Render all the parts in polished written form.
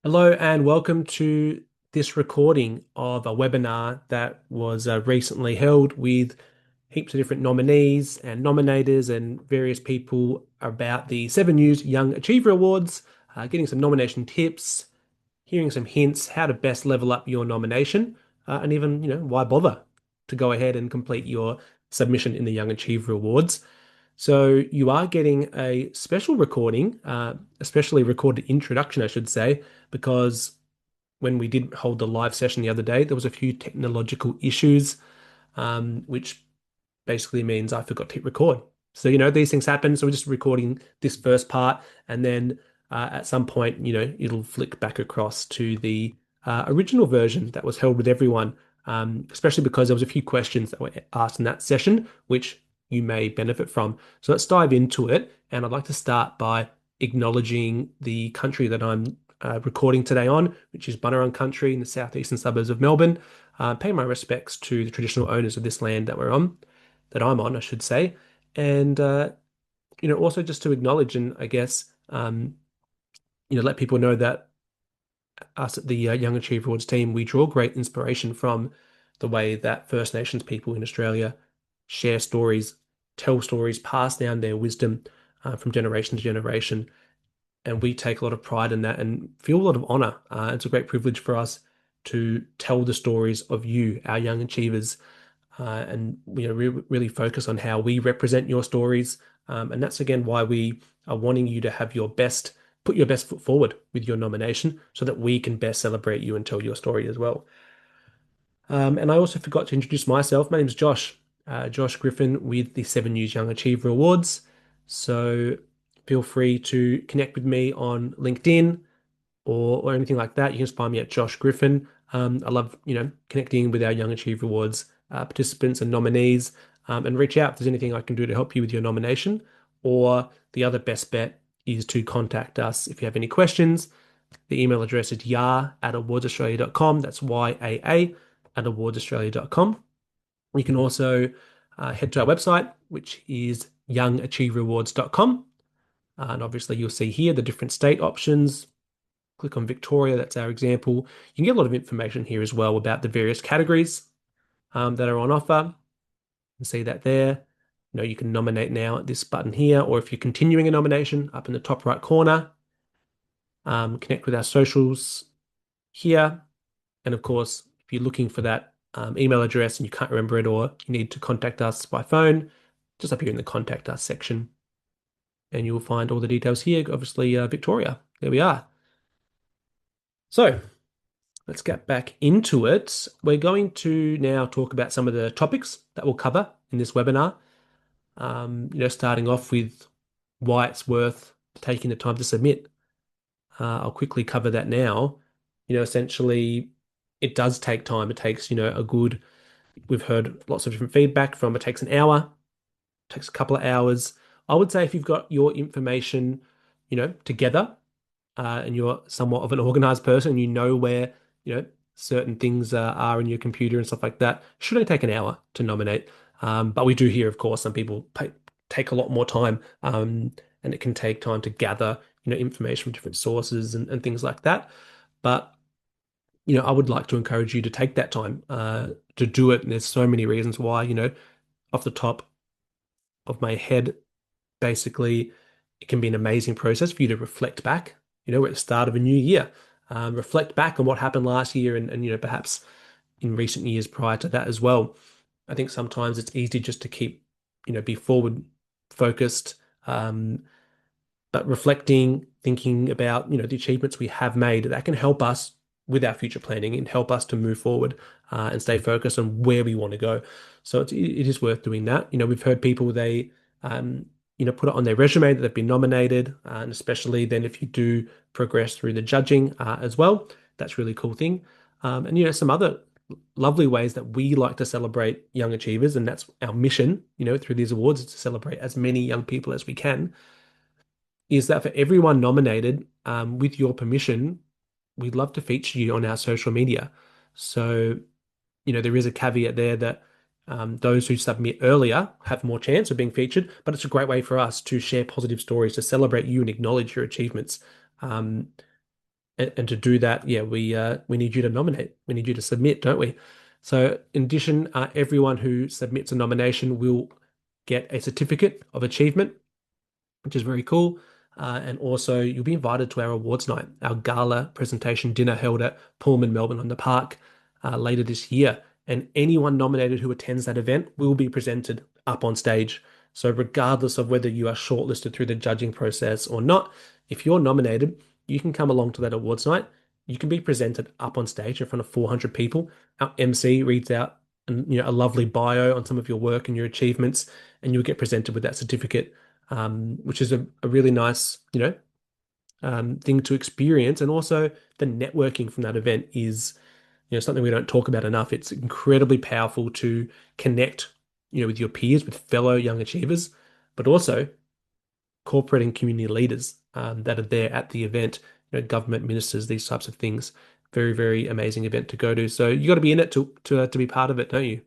Hello and welcome to this recording of a webinar that was recently held with heaps of different nominees and nominators and various people about the Seven News Young Achiever Awards, getting some nomination tips, hearing some hints how to best level up your nomination, and even, why bother to go ahead and complete your submission in the Young Achiever Awards. So you are getting a special recording, especially recorded introduction, I should say, because when we did hold the live session the other day, there was a few technological issues, which basically means I forgot to hit record. So, these things happen. So we're just recording this first part, and then at some point, it'll flick back across to the original version that was held with everyone, especially because there was a few questions that were asked in that session, which you may benefit from. So let's dive into it. And I'd like to start by acknowledging the country that I'm recording today on, which is Bunurong country in the southeastern suburbs of Melbourne. Pay my respects to the traditional owners of this land that I'm on, I should say. And also just to acknowledge and I guess let people know that us at the Young Achiever Awards team, we draw great inspiration from the way that First Nations people in Australia share stories, tell stories, pass down their wisdom from generation to generation. And we take a lot of pride in that and feel a lot of honor. It's a great privilege for us to tell the stories of you, our young achievers, and really focus on how we represent your stories. And that's again why we are wanting you to put your best foot forward with your nomination, so that we can best celebrate you and tell your story as well. And I also forgot to introduce myself. My name is Josh, Josh Griffin with the Seven News Young Achiever Awards. So feel free to connect with me on LinkedIn or anything like that. You can just find me at Josh Griffin. I love, connecting with our Young Achiever Awards participants and nominees, and reach out if there's anything I can do to help you with your nomination. Or the other best bet is to contact us if you have any questions. The email address is yaa@awardsaustralia.com. That's YAA at awardsaustralia.com. You can also head to our website, which is youngachieverewards.com. And obviously, you'll see here the different state options. Click on Victoria, that's our example. You can get a lot of information here as well about the various categories that are on offer. You can see that there. You can nominate now at this button here, or if you're continuing a nomination, up in the top right corner. Connect with our socials here. And of course, if you're looking for that email address and you can't remember it, or you need to contact us by phone, just up here in the contact us section. And you will find all the details here. Obviously, Victoria. There we are. So let's get back into it. We're going to now talk about some of the topics that we'll cover in this webinar. Starting off with why it's worth taking the time to submit. I'll quickly cover that now. Essentially, it does take time. It takes, we've heard lots of different feedback from it takes an hour, it takes a couple of hours. I would say if you've got your information, together, and you're somewhat of an organized person, you know where, certain things are in your computer and stuff like that, should only take an hour to nominate. But we do hear, of course, some people take a lot more time, and it can take time to gather, information from different sources and things like that. But, I would like to encourage you to take that time to do it. And there's so many reasons why, off the top of my head, basically, it can be an amazing process for you to reflect back. We're at the start of a new year. Reflect back on what happened last year and perhaps in recent years prior to that as well. I think sometimes it's easy just to keep, be forward focused, but reflecting, thinking about, the achievements we have made, that can help us with our future planning and help us to move forward and stay focused on where we want to go. So it is worth doing that. We've heard people, they, put it on their resume that they've been nominated, and especially then if you do progress through the judging as well, that's a really cool thing. And some other lovely ways that we like to celebrate young achievers, and that's our mission, through these awards, is to celebrate as many young people as we can. Is that for everyone nominated, with your permission, we'd love to feature you on our social media. So, there is a caveat there that those who submit earlier have more chance of being featured, but it's a great way for us to share positive stories, to celebrate you and acknowledge your achievements. Um, And to do that, yeah, we need you to nominate. We need you to submit, don't we? So in addition, everyone who submits a nomination will get a certificate of achievement, which is very cool. And also, you'll be invited to our awards night, our gala presentation dinner held at Pullman, Melbourne on the Park later this year. And anyone nominated who attends that event will be presented up on stage. So, regardless of whether you are shortlisted through the judging process or not, if you're nominated, you can come along to that awards night. You can be presented up on stage in front of 400 people. Our MC reads out a lovely bio on some of your work and your achievements, and you'll get presented with that certificate, which is a really nice, thing to experience. And also the networking from that event is, something we don't talk about enough. It's incredibly powerful to connect, with your peers, with fellow young achievers, but also corporate and community leaders that are there at the event, government ministers, these types of things. Very, very amazing event to go to. So you got to be in it to be part of it, don't you?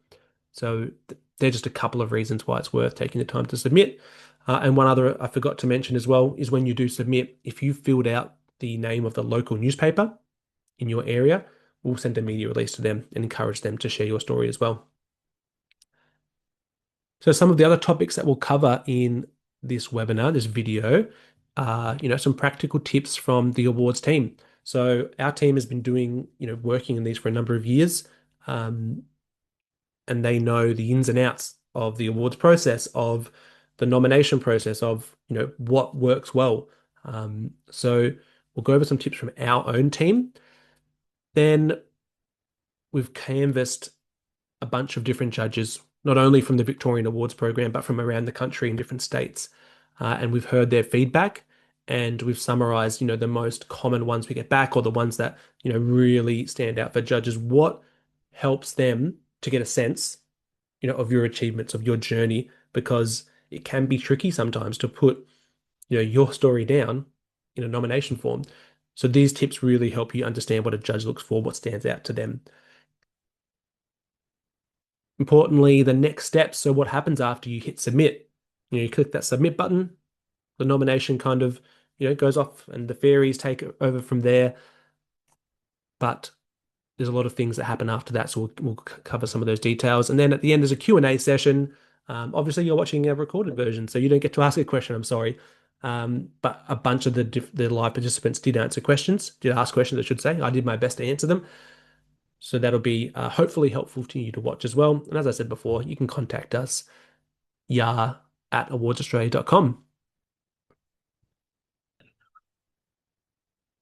So they're just a couple of reasons why it's worth taking the time to submit. And one other I forgot to mention as well is when you do submit, if you filled out the name of the local newspaper in your area, we'll send a media release to them and encourage them to share your story as well. So some of the other topics that we'll cover in this webinar, this video, are, some practical tips from the awards team. So our team has been doing, working in these for a number of years. And they know the ins and outs of the awards process, of the nomination process, of what works well. So we'll go over some tips from our own team. Then we've canvassed a bunch of different judges, not only from the Victorian Awards program, but from around the country in different states. And we've heard their feedback, and we've summarized, the most common ones we get back, or the ones that, really stand out for judges. What helps them to get a sense, of your achievements, of your journey, because it can be tricky sometimes to put, your story down in a nomination form. So these tips really help you understand what a judge looks for, what stands out to them. Importantly, the next steps. So what happens after you hit submit? You click that submit button, the nomination kind of, goes off and the fairies take it over from there. But there's a lot of things that happen after that, so we'll cover some of those details. And then at the end, there's a Q&A session. Obviously, you're watching a recorded version, so you don't get to ask a question, I'm sorry. But a bunch of the live participants did ask questions, I should say. I did my best to answer them. So that'll be hopefully helpful to you to watch as well. And as I said before, you can contact us, yar@awardsaustralia.com.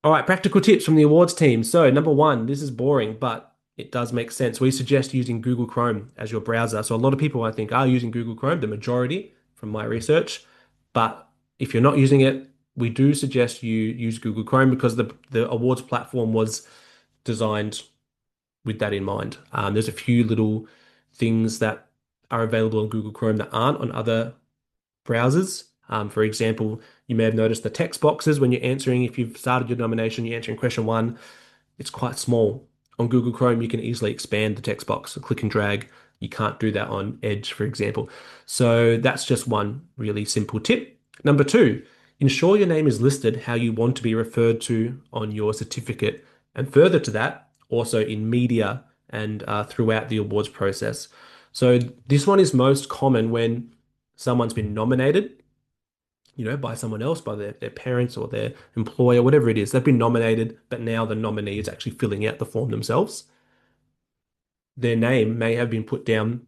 All right, practical tips from the awards team. So, number one, this is boring, but it does make sense. We suggest using Google Chrome as your browser. So, a lot of people, I think, are using Google Chrome, the majority from my research. But if you're not using it, we do suggest you use Google Chrome because the awards platform was designed with that in mind. There's a few little things that are available on Google Chrome that aren't on other browsers. For example, you may have noticed the text boxes when you're answering, if you've started your nomination, you're answering question one, it's quite small. On Google Chrome, you can easily expand the text box, so click and drag. You can't do that on Edge, for example. So that's just one really simple tip. Number two, ensure your name is listed how you want to be referred to on your certificate. And further to that, also in media and throughout the awards process. So this one is most common when someone's been nominated, by someone else, by their parents or their employer, whatever it is. They've been nominated, but now the nominee is actually filling out the form themselves. Their name may have been put down,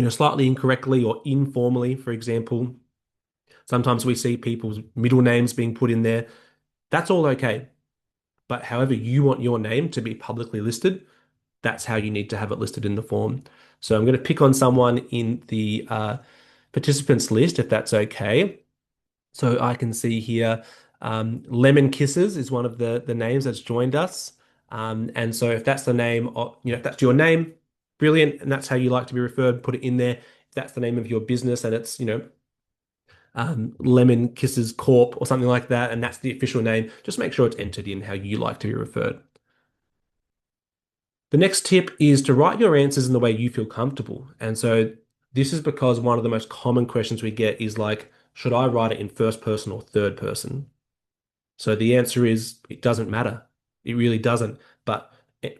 slightly incorrectly or informally. For example, sometimes we see people's middle names being put in there. That's all okay. But however you want your name to be publicly listed, that's how you need to have it listed in the form. So I'm going to pick on someone in the participants list, if that's okay. So I can see here, Lemon Kisses is one of the names that's joined us. And so if that's the name of, if that's your name, brilliant, and that's how you like to be referred, put it in there. If that's the name of your business and it's, Lemon Kisses Corp or something like that, and that's the official name, just make sure it's entered in how you like to be referred. The next tip is to write your answers in the way you feel comfortable. And so this is because one of the most common questions we get is like, should I write it in first person or third person? So the answer is it doesn't matter. It really doesn't. But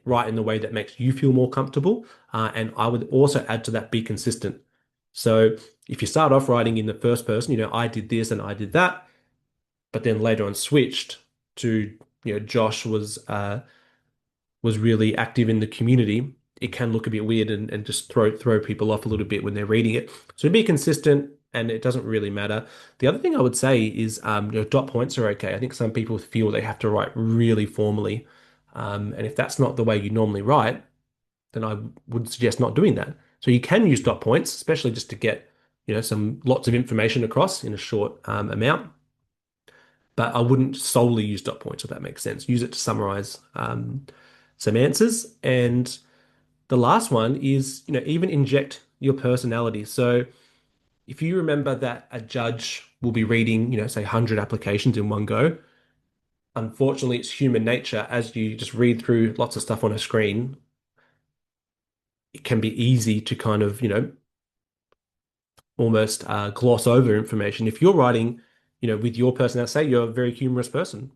write in the way that makes you feel more comfortable. And I would also add to that, be consistent. So if you start off writing in the first person, I did this and I did that, but then later on switched to, Josh was really active in the community, it can look a bit weird and just throw people off a little bit when they're reading it. So be consistent and it doesn't really matter. The other thing I would say is dot points are okay. I think some people feel they have to write really formally. And if that's not the way you normally write, then I would suggest not doing that. So you can use dot points, especially just to get, some lots of information across in a short amount. But I wouldn't solely use dot points if that makes sense. Use it to summarize some answers. And the last one is, even inject your personality. So if you remember that a judge will be reading, say 100 applications in one go, unfortunately, it's human nature as you just read through lots of stuff on a screen, it can be easy to kind of, almost gloss over information. If you're writing, with your personality, say you're a very humorous person,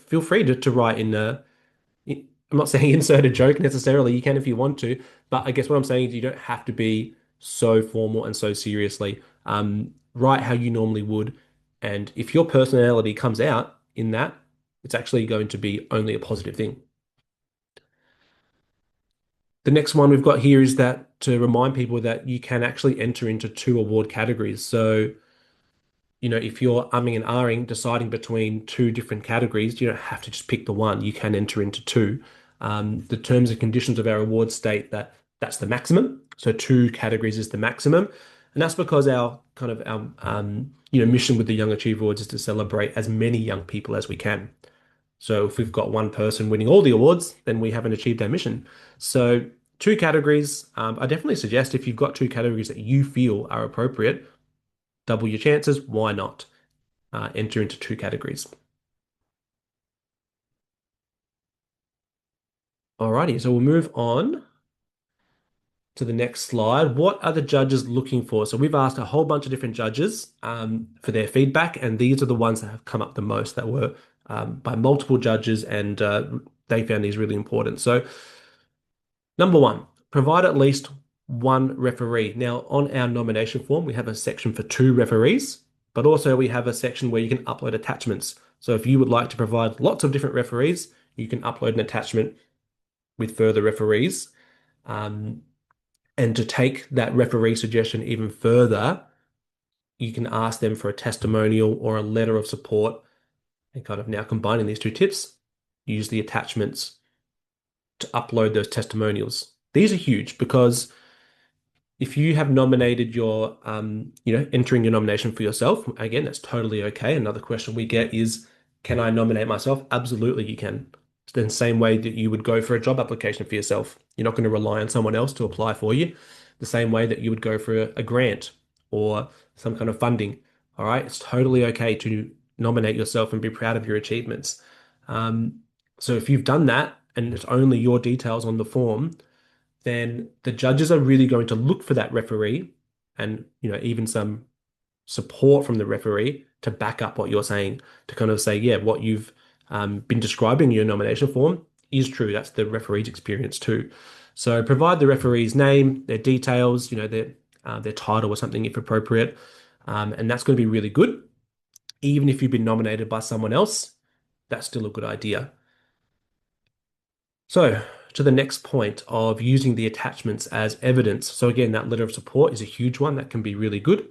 feel free to write I'm not saying insert a joke necessarily. You can if you want to, but I guess what I'm saying is you don't have to be so formal and so seriously. Write how you normally would, and if your personality comes out in that, it's actually going to be only a positive thing. The next one we've got here is that to remind people that you can actually enter into two award categories. So if you're umming and ahhing, deciding between two different categories, you don't have to just pick the one. You can enter into two. The terms and conditions of our award state that that's the maximum. So two categories is the maximum. And that's because our kind of our mission with the Young Achiever Awards is to celebrate as many young people as we can. So if we've got one person winning all the awards, then we haven't achieved our mission. So two categories. I definitely suggest if you've got two categories that you feel are appropriate, double your chances. Why not enter into two categories? Alrighty, so we'll move on to the next slide. What are the judges looking for? So we've asked a whole bunch of different judges for their feedback, and these are the ones that have come up the most that were by multiple judges, and they found these really important. So number one, provide at least one referee. Now, on our nomination form, we have a section for two referees, but also we have a section where you can upload attachments. So if you would like to provide lots of different referees, you can upload an attachment with further referees. And to take that referee suggestion even further, you can ask them for a testimonial or a letter of support. And kind of now combining these two tips, use the attachments to upload those testimonials. These are huge because if you have nominated your, entering your nomination for yourself, again, that's totally okay. Another question we get is, can I nominate myself? Absolutely, you can. It's the same way that you would go for a job application for yourself. You're not going to rely on someone else to apply for you. The same way that you would go for a grant or some kind of funding. All right, it's totally okay to nominate yourself and be proud of your achievements. So if you've done that and it's only your details on the form, then the judges are really going to look for that referee and, even some support from the referee to back up what you're saying, to kind of say, yeah, what you've been describing in your nomination form is true. That's the referee's experience too. So provide the referee's name, their details, their title or something if appropriate. And that's going to be really good. Even if you've been nominated by someone else, that's still a good idea. So to the next point of using the attachments as evidence. So again, that letter of support is a huge one that can be really good.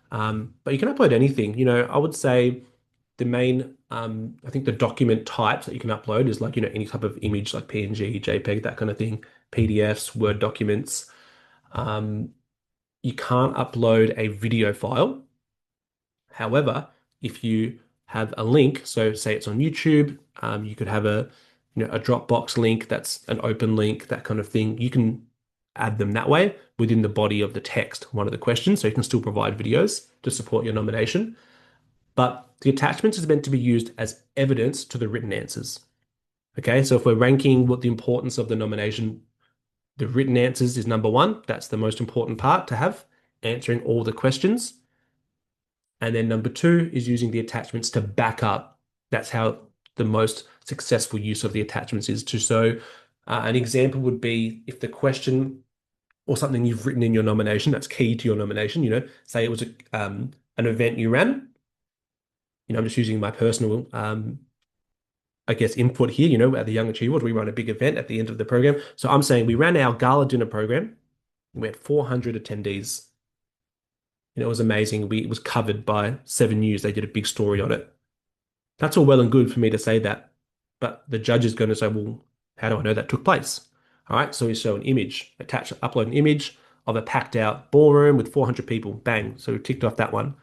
But you can upload anything. I would say the main, I think the document types that you can upload is like, any type of image like PNG, JPEG, that kind of thing, PDFs, Word documents. You can't upload a video file. However, if you have a link, so say it's on YouTube, you could have a Dropbox link that's an open link, that kind of thing. You can add them that way within the body of the text, one of the questions, so you can still provide videos to support your nomination. But the attachments is meant to be used as evidence to the written answers. Okay, so if we're ranking what the importance of the nomination, the written answers is number one. That's the most important part to have, answering all the questions. And then number two is using the attachments to back up. That's how the most successful use of the attachments is to. So, an example would be if the question or something you've written in your nomination that's key to your nomination, say it was an event you ran. I'm just using my personal, I guess, input here. At the Young Achievers, we run a big event at the end of the program. So I'm saying we ran our gala dinner program. We had 400 attendees. It was amazing. It was covered by Seven News. They did a big story on it. That's all well and good for me to say that, but the judge is going to say, well, how do I know that took place? All right, so we show an image, upload an image of a packed out ballroom with 400 people. Bang. So we ticked off that one.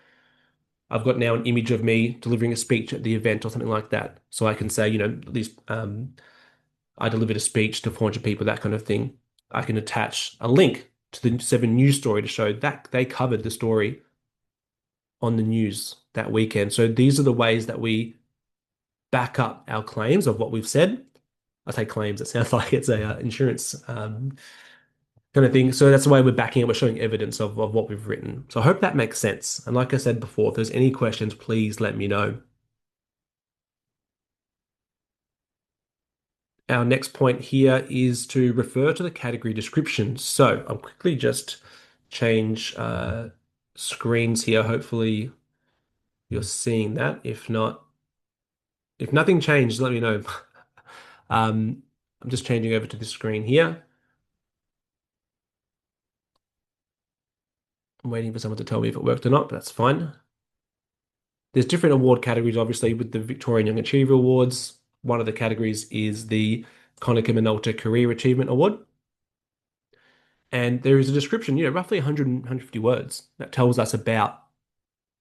I've got now an image of me delivering a speech at the event or something like that. So I can say, at least I delivered a speech to 400 people, that kind of thing. I can attach a link to the Seven News story to show that they covered the story on the news that weekend. So these are the ways that we back up our claims of what we've said. I say claims, it sounds like it's a insurance kind of thing. So that's the way we're backing it. We're showing evidence of what we've written. So I hope that makes sense. And like I said before, if there's any questions, please let me know. Our next point here is to refer to the category description. So I'll quickly just change screens here. Hopefully you're seeing that. If not, if nothing changed, let me know. I'm just changing over to the screen here. I'm waiting for someone to tell me if it worked or not, but that's fine. There's different award categories, obviously, with the Victorian Young Achiever Awards. One of the categories is the Konica Minolta Career Achievement Award. And there is a description, roughly 100, 150 words that tells us about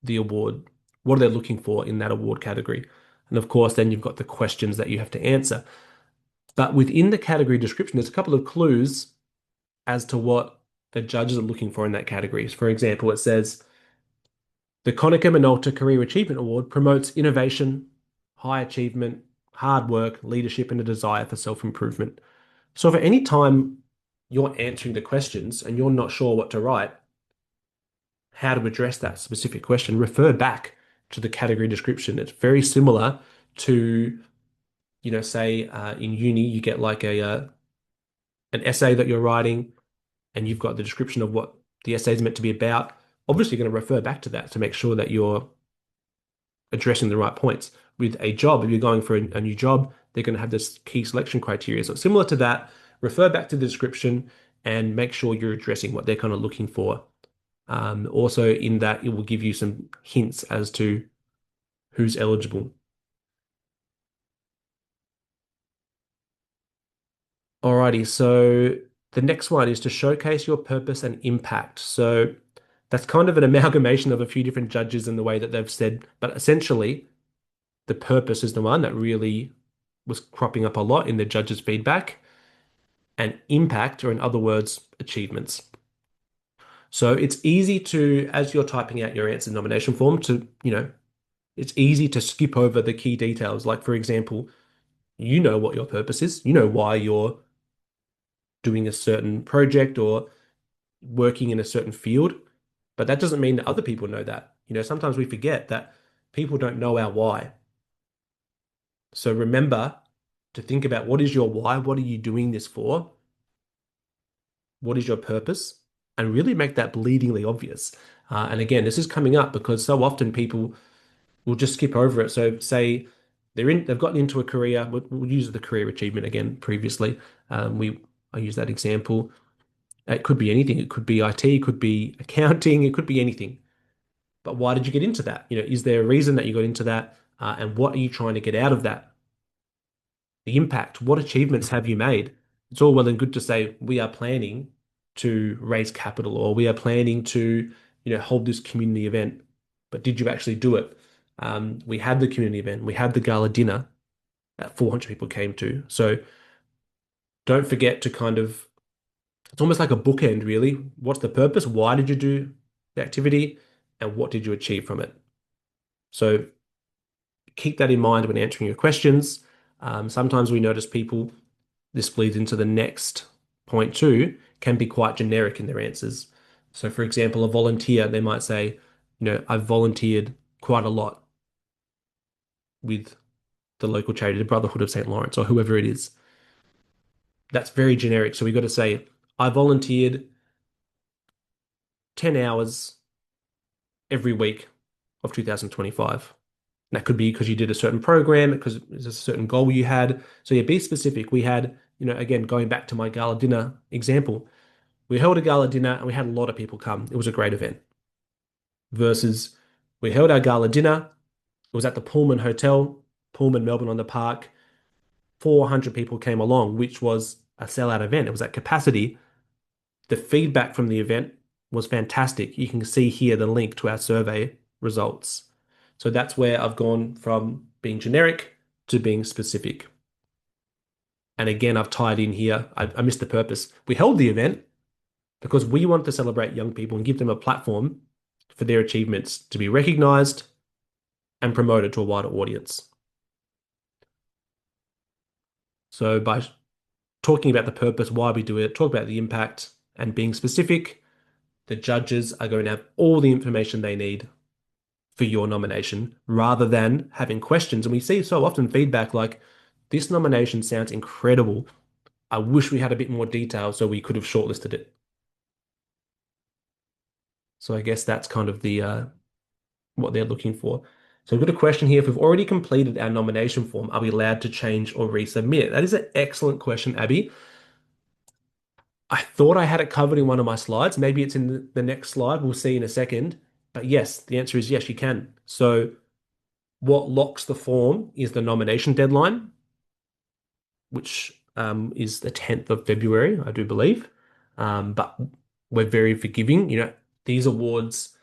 the award. What are they looking for in that award category? And of course, then you've got the questions that you have to answer. But within the category description, there's a couple of clues as to what the judges are looking for in that category. For example, it says, the Konica Minolta Career Achievement Award promotes innovation, high achievement, hard work, leadership, and a desire for self-improvement. So, if at any time you're answering the questions and you're not sure what to write, how to address that specific question, refer back to the category description. It's very similar to, say in uni, you get like an essay that you're writing and you've got the description of what the essay is meant to be about. Obviously, you're going to refer back to that to make sure that you're addressing the right points. With a job, if you're going for a new job, they're going to have this key selection criteria. So similar to that, refer back to the description and make sure you're addressing what they're kind of looking for. Also, in that, it will give you some hints as to who's eligible. Alrighty, so the next one is to showcase your purpose and impact. So that's kind of an amalgamation of a few different judges in the way that they've said, but essentially, the purpose is the one that really was cropping up a lot in the judges' feedback, and impact, or in other words, achievements. So it's easy to, as you're typing out your answer nomination form, it's easy to skip over the key details. Like, for example, you know what your purpose is, you know why you're doing a certain project or working in a certain field, but that doesn't mean that other people know that. Sometimes we forget that people don't know our why. So remember to think about, what is your why? What are you doing this for? What is your purpose? And really make that bleedingly obvious. And again, this is coming up because so often people will just skip over it. So say they've gotten into a career. We'll use the career achievement again previously. I use that example. It could be anything. It could be IT, it could be accounting, it could be anything. But why did you get into that? Is there a reason that you got into that? And what are you trying to get out of that? The impact, what achievements have you made? It's all well and good to say we are planning to raise capital, or we are planning to, hold this community event. But did you actually do it? We had the community event, we had the gala dinner that 400 people came to. So don't forget to kind of, it's almost like a bookend, really. What's the purpose? Why did you do the activity? And what did you achieve from it? So keep that in mind when answering your questions. Sometimes we notice people, this bleeds into the next point too, can be quite generic in their answers. So, for example, a volunteer, they might say, I've volunteered quite a lot with the local charity, the Brotherhood of St. Lawrence, or whoever it is. That's very generic. So we've got to say, I volunteered 10 hours every week of 2025. And that could be because you did a certain program, because there's a certain goal you had. So yeah, be specific. We had, again, going back to my gala dinner example, we held a gala dinner and we had a lot of people come. It was a great event. Versus we held our gala dinner. It was at the Pullman Hotel, Pullman, Melbourne on the Park. 400 people came along, which was a sellout event. It was at capacity. The feedback from the event was fantastic. You can see here the link to our survey results. So that's where I've gone from being generic to being specific. And again, I've tied in here, I missed the purpose. We held the event because we want to celebrate young people and give them a platform for their achievements to be recognized and promoted to a wider audience. So by talking about the purpose, why we do it, talk about the impact, and being specific, the judges are going to have all the information they need for your nomination rather than having questions. And we see so often feedback like, this nomination sounds incredible. I wish we had a bit more detail so we could have shortlisted it. So I guess that's kind of the what they're looking for. So we've got a question here. If we've already completed our nomination form, are we allowed to change or resubmit? That is an excellent question, Abby. I thought I had it covered in one of my slides. Maybe it's in the next slide. We'll see in a second. But yes, the answer is yes, you can. So what locks the form is the nomination deadline, which is the 10th of February, I do believe. But we're very forgiving. These awards,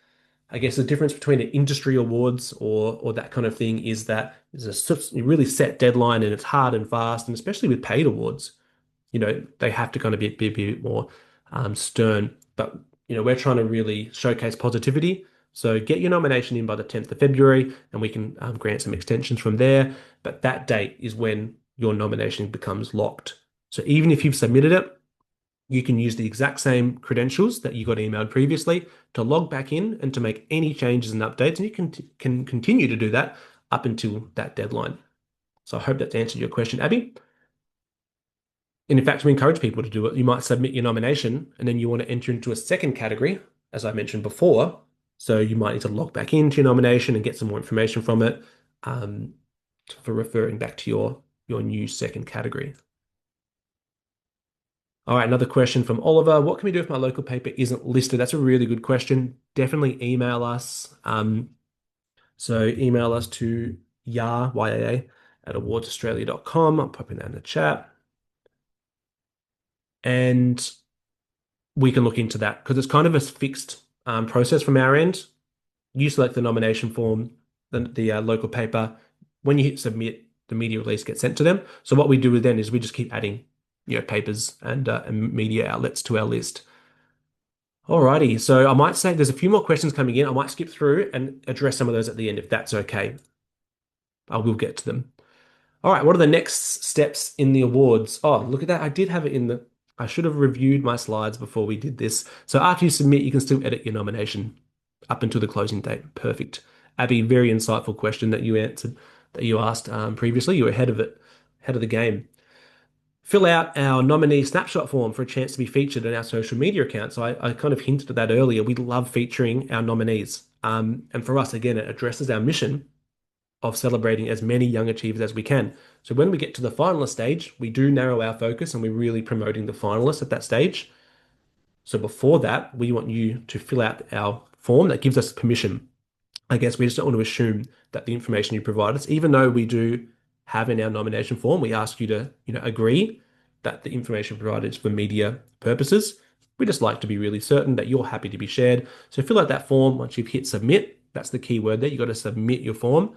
I guess the difference between the industry awards or that kind of thing is that there's a really set deadline and it's hard and fast, and especially with paid awards, they have to kind of be a bit more stern. But, we're trying to really showcase positivity. So get your nomination in by the 10th of February and we can grant some extensions from there. But that date is when your nomination becomes locked. So even if you've submitted it, you can use the exact same credentials that you got emailed previously to log back in and to make any changes and updates. And you can continue to do that up until that deadline. So I hope that's answered your question, Abby. And in fact, we encourage people to do it. You might submit your nomination and then you want to enter into a second category, as I mentioned before. So you might need to log back into your nomination and get some more information from it um, for referring back to your new second category. All right, another question from Oliver. What can we do if my local paper isn't listed? That's a really good question. Definitely email us. So email us to YAA at awardsaustralia.com. I'm popping that in the chat. And we can look into that because it's kind of a fixed process from our end. You select the nomination form, the local paper. When you hit submit, the media release gets sent to them. So what we do then is we just keep adding, papers and media outlets to our list. Alrighty, so I might say there's a few more questions coming in. I might skip through and address some of those at the end if that's okay. I will get to them. All right, what are the next steps in the awards? Oh, look at that. I did have it in the. I should have reviewed my slides before we did this. So after you submit, you can still edit your nomination up until the closing date. Perfect. Abby, very insightful question that you answered, that you asked previously. You were ahead of it, ahead of the game. Fill out our nominee snapshot form for a chance to be featured in our social media account. So I kind of hinted at that earlier. We love featuring our nominees. And for us, again, it addresses our mission of celebrating as many young achievers as we can. So when we get to the finalist stage, we do narrow our focus and we're really promoting the finalists at that stage. So before that, we want you to fill out our form that gives us permission. I guess we just don't want to assume that the information you provide us, even though we do have in our nomination form, we ask you to, agree that the information provided is for media purposes. We just like to be really certain that you're happy to be shared. So fill out that form once you've hit submit. That's the key word there. You've got to submit your form.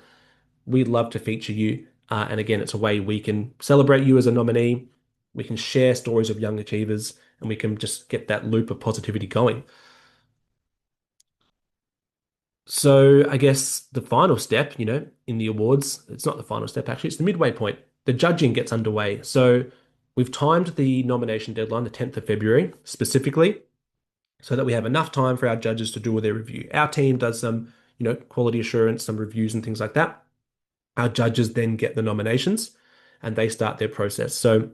We'd love to feature you. And again, it's a way we can celebrate you as a nominee. We can share stories of young achievers and we can just get that loop of positivity going. So I guess the final step, in the awards, it's not the final step actually, it's the midway point. The judging gets underway. So we've timed the nomination deadline, the 10th of February specifically, so that we have enough time for our judges to do their review. Our team does some, quality assurance, some reviews and things like that. Our judges then get the nominations and they start their process. So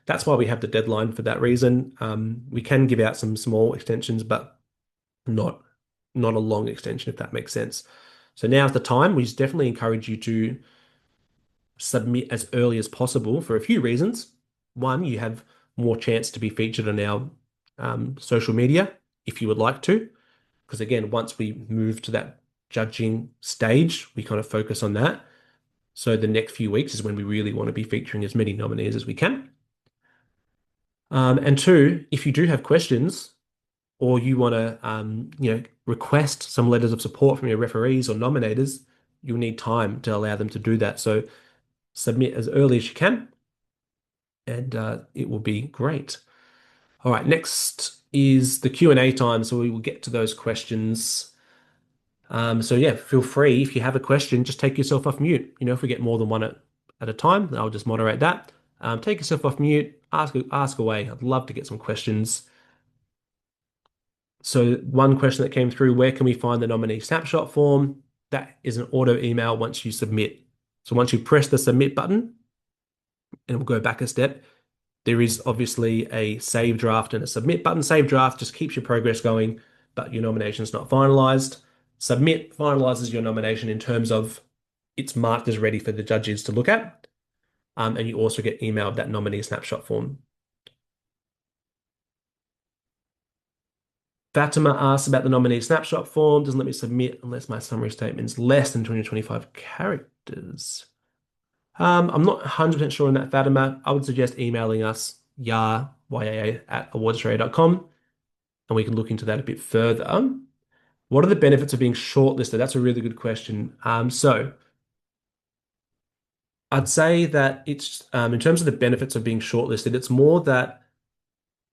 that's why we have the deadline for that reason. We can give out some small extensions, but not not a long extension, if that makes sense. So now's the time. We definitely encourage you to submit as early as possible for a few reasons. One, you have more chance to be featured on our social media if you would like to, because again, once we move to that judging stage, we kind of focus on that. So the next few weeks is when we really want to be featuring as many nominees as we can. And two, if you do have questions or you want to, request some letters of support from your referees or nominators, you'll need time to allow them to do that. So submit as early as you can, and it will be great. All right, next is the Q&A time, so we will get to those questions. So yeah, feel free if you have a question, just take yourself off mute. If we get more than one at a time, I'll just moderate that. Take yourself off mute, ask away. I'd love to get some questions. So one question that came through, where can we find the nominee snapshot form? That is an auto email once you submit. So once you press the submit button, and we'll go back a step, there is obviously a save draft and a submit button. Save draft just keeps your progress going, but your nomination is not finalized. Submit finalizes your nomination in terms of it's marked as ready for the judges to look at. And you also get emailed that nominee snapshot form. Fatima asks about the nominee snapshot form. Doesn't let me submit unless my summary statement is less than 225 characters. I'm not 100% sure on that, Fatima. I would suggest emailing us, yaa@awardaustralia.com, and we can look into that a bit further. What are the benefits of being shortlisted? That's a really good question. So I'd say that it's in terms of the benefits of being shortlisted, it's more that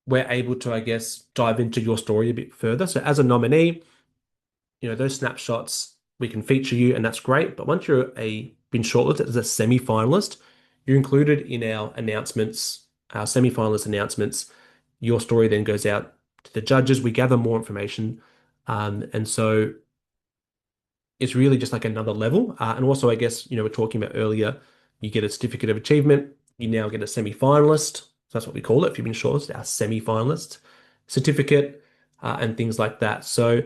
we're able to, I guess, dive into your story a bit further. So as a nominee, those snapshots, we can feature you, and that's great. But once you're been shortlisted as a semi-finalist, you're included in our announcements, our semi-finalist announcements. Your story then goes out to the judges. We gather more information, and so it's really just like another level. And also, I guess, we're talking about earlier, you get a certificate of achievement. You now get a semi-finalist. So that's what we call it. If you've been shortlisted, our semi-finalist certificate, and things like that. So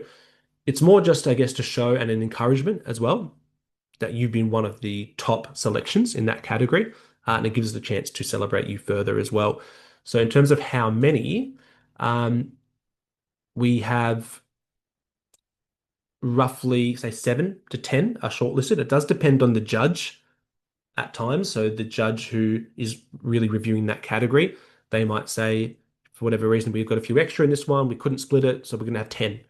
it's more just, I guess, to show and an encouragement as well that you've been one of the top selections in that category, and it gives us a chance to celebrate you further as well. So in terms of how many, we have roughly, say, 7 to 10 are shortlisted. It does depend on the judge at times. So the judge who is really reviewing that category, they might say, for whatever reason, we've got a few extra in this one, we couldn't split it, so we're going to have 10.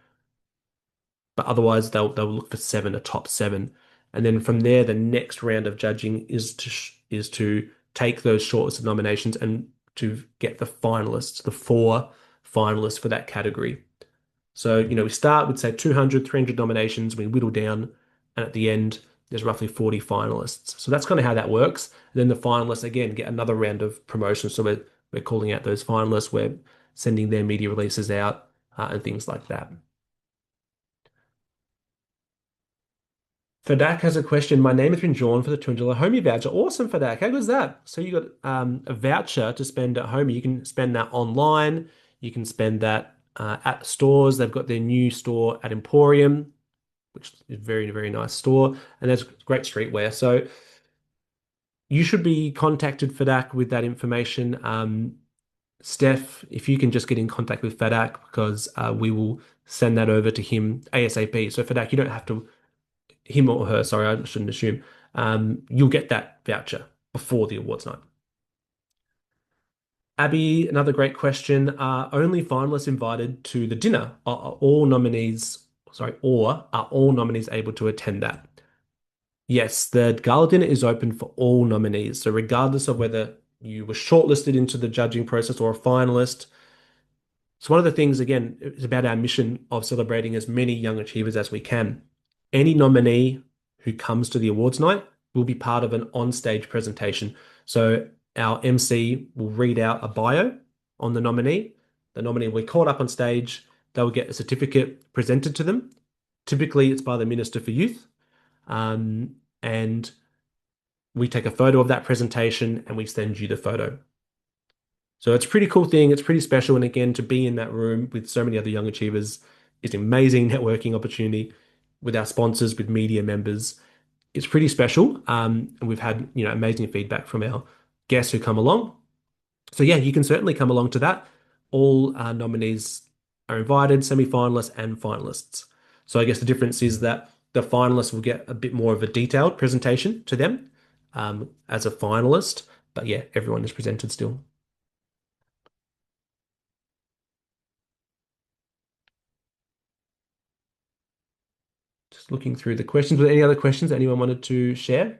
But otherwise, they'll look for 7, a top 7. And then from there, the next round of judging is to take those shortlisted nominations and to get the finalists, the 4 finalists for that category. So, we start with, say, 200, 300 nominations, we whittle down, and at the end, there's roughly 40 finalists. So that's kind of how that works. And then the finalists, again, get another round of promotion. So we're calling out those finalists, we're sending their media releases out, and things like that. Fadak has a question. My name has been drawn for the $200 Homey voucher. Awesome, Fadak. How good is that? So you got a voucher to spend at Homey. You can spend that online. You can spend that at stores. They've got their new store at Emporium, which is a very, very nice store. And there's great streetwear. So you should be contacted, Fadak, with that information. Steph, if you can just get in contact with Fadak, because we will send that over to him ASAP. So Fadak, you don't have to him or her, sorry, I shouldn't assume, you'll get that voucher before the awards night. Abby, another great question. Are only finalists invited to the dinner? Are all nominees, or are all nominees able to attend that? Yes, the gala dinner is open for all nominees. So regardless of whether you were shortlisted into the judging process or a finalist, so one of the things, again, is about our mission of celebrating as many young achievers as we can. Any nominee who comes to the awards night will be part of an on-stage presentation. So our MC will read out a bio on the nominee. The nominee will be called up on stage. They'll get a certificate presented to them. Typically, it's by the Minister for Youth. and we take a photo of that presentation and we send you the photo. So it's a pretty cool thing. It's pretty special. And again, to be in that room with so many other young achievers is an amazing networking opportunity with our sponsors, with media members. It's pretty special. And we've had, amazing feedback from our guests who come along. So yeah, you can certainly come along to that. All nominees are invited, semi-finalists and finalists. So I guess the difference is that the finalists will get a bit more of a detailed presentation to them as a finalist. But yeah, everyone is presented still. Just looking through the questions. Were there any other questions that anyone wanted to share?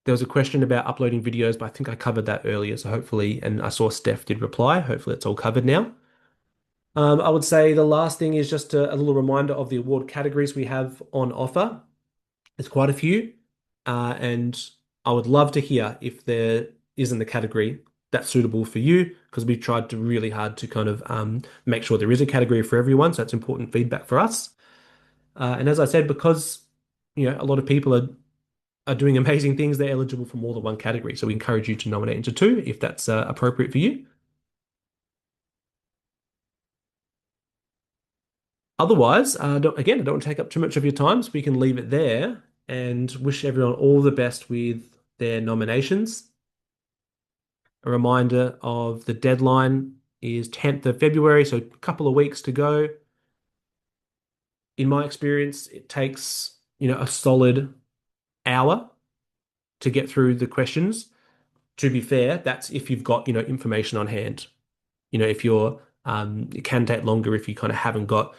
There was a question about uploading videos, but I think I covered that earlier. So hopefully, and I saw Steph did reply. Hopefully, it's all covered now. I would say the last thing is just a little reminder of the award categories we have on offer. There's quite a few, and I would love to hear if there isn't a category that's suitable for you, because we tried to really hard to kind of make sure there is a category for everyone. So that's important feedback for us. And as I said, because a lot of people are doing amazing things, they're eligible for more than one category. So we encourage you to nominate into two if that's appropriate for you. Otherwise, again, I don't want to take up too much of your time, so we can leave it there and wish everyone all the best with their nominations. A reminder of the deadline is 10th of February, so a couple of weeks to go. In my experience, it takes, a solid hour to get through the questions. To be fair, that's if you've got, information on hand. If it can take longer if you kind of haven't got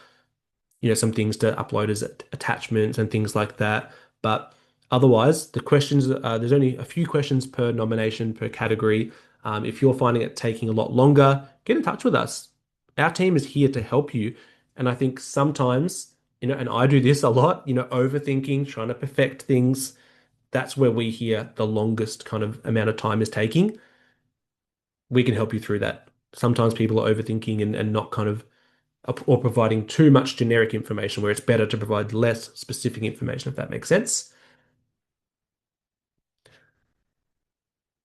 some things to upload as attachments and things like that. But otherwise, the questions, there's only a few questions per nomination per category. If you're finding it taking a lot longer, get in touch with us. Our team is here to help you. And I think sometimes, and I do this a lot, overthinking, trying to perfect things. That's where we hear the longest kind of amount of time is taking. We can help you through that. Sometimes people are overthinking and not kind of or providing too much generic information where it's better to provide less specific information, if that makes sense.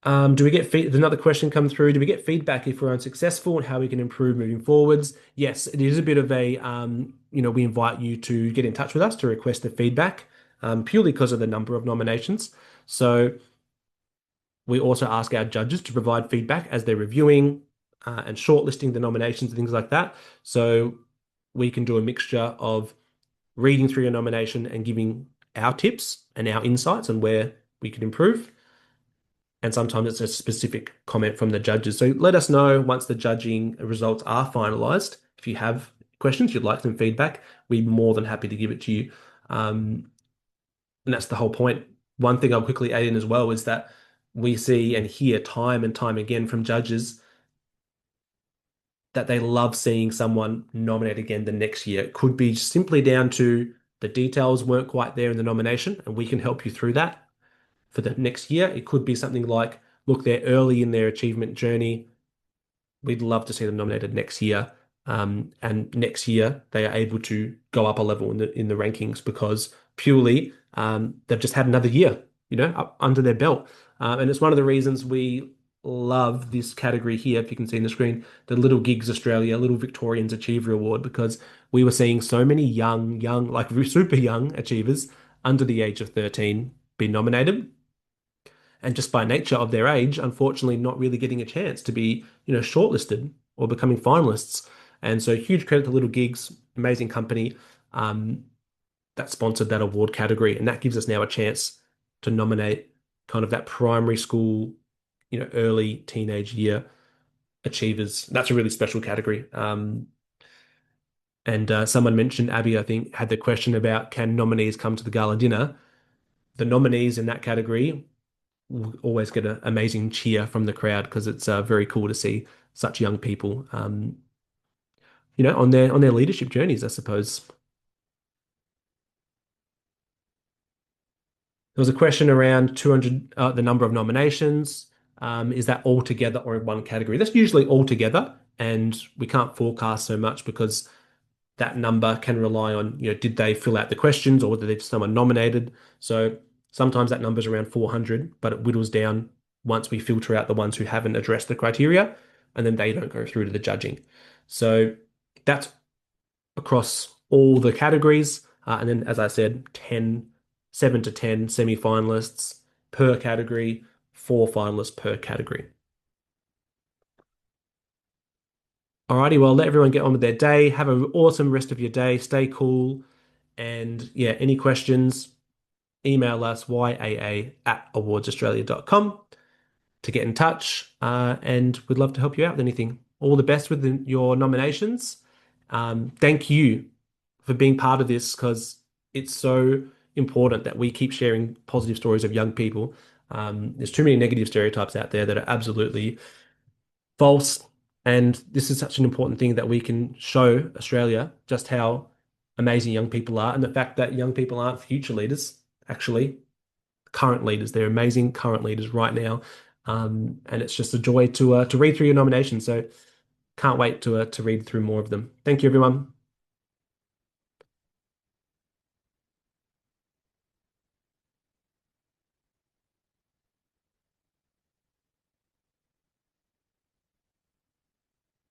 Do we get There's another question come through. Do we get feedback if we're unsuccessful and how we can improve moving forwards? Yes, it is a bit of we invite you to get in touch with us to request the feedback, purely because of the number of nominations. So we also ask our judges to provide feedback as they're reviewing and shortlisting the nominations and things like that. So we can do a mixture of reading through your nomination and giving our tips and our insights on where we could improve. And sometimes it's a specific comment from the judges. So let us know once the judging results are finalized. If you have questions, you'd like some feedback, we're more than happy to give it to you. And that's the whole point. One thing I'll quickly add in as well is that we see and hear time and time again from judges that they love seeing someone nominate again the next year. It could be simply down to the details weren't quite there in the nomination, and we can help you through that for the next year. It could be something like, look, they're early in their achievement journey. We'd love to see them nominated next year. And next year they are able to go up a level in the rankings because purely they've just had another year, up under their belt. And it's one of the reasons we love this category here, if you can see in the screen, the Little Gigs Australia Little Victorians Achiever Award, because we were seeing so many young, like super young achievers under the age of 13 be nominated. And just by nature of their age, unfortunately, not really getting a chance to be, shortlisted or becoming finalists. And so huge credit to Little Gigs, amazing company that sponsored that award category. And that gives us now a chance to nominate kind of that primary school, early teenage year achievers. That's a really special category. And someone mentioned, Abby, I think, had the question about can nominees come to the gala dinner? The nominees in that category will always get an amazing cheer from the crowd because it's very cool to see such young people, on their leadership journeys, I suppose. There was a question around 200, the number of nominations. Is that all together or in one category? That's usually all together, and we can't forecast so much because that number can rely on, did they fill out the questions or did they someone nominated? So sometimes that number's around 400, but it whittles down once we filter out the ones who haven't addressed the criteria, and then they don't go through to the judging. So that's across all the categories. And then, as I said, 7 to 10 semi-finalists per category, 4 finalists per category. Alrighty, well, let everyone get on with their day. Have an awesome rest of your day. Stay cool. And yeah, any questions, email us yaa@awardsaustralia.com to get in touch. And we'd love to help you out with anything. All the best with your nominations. Thank you for being part of this because it's so important that we keep sharing positive stories of young people. There's too many negative stereotypes out there that are absolutely false. And this is such an important thing that we can show Australia just how amazing young people are and the fact that young people aren't future leaders, actually, current leaders. They're amazing current leaders right now. And it's just a joy to read through your nominations. So can't wait to read through more of them. Thank you, everyone.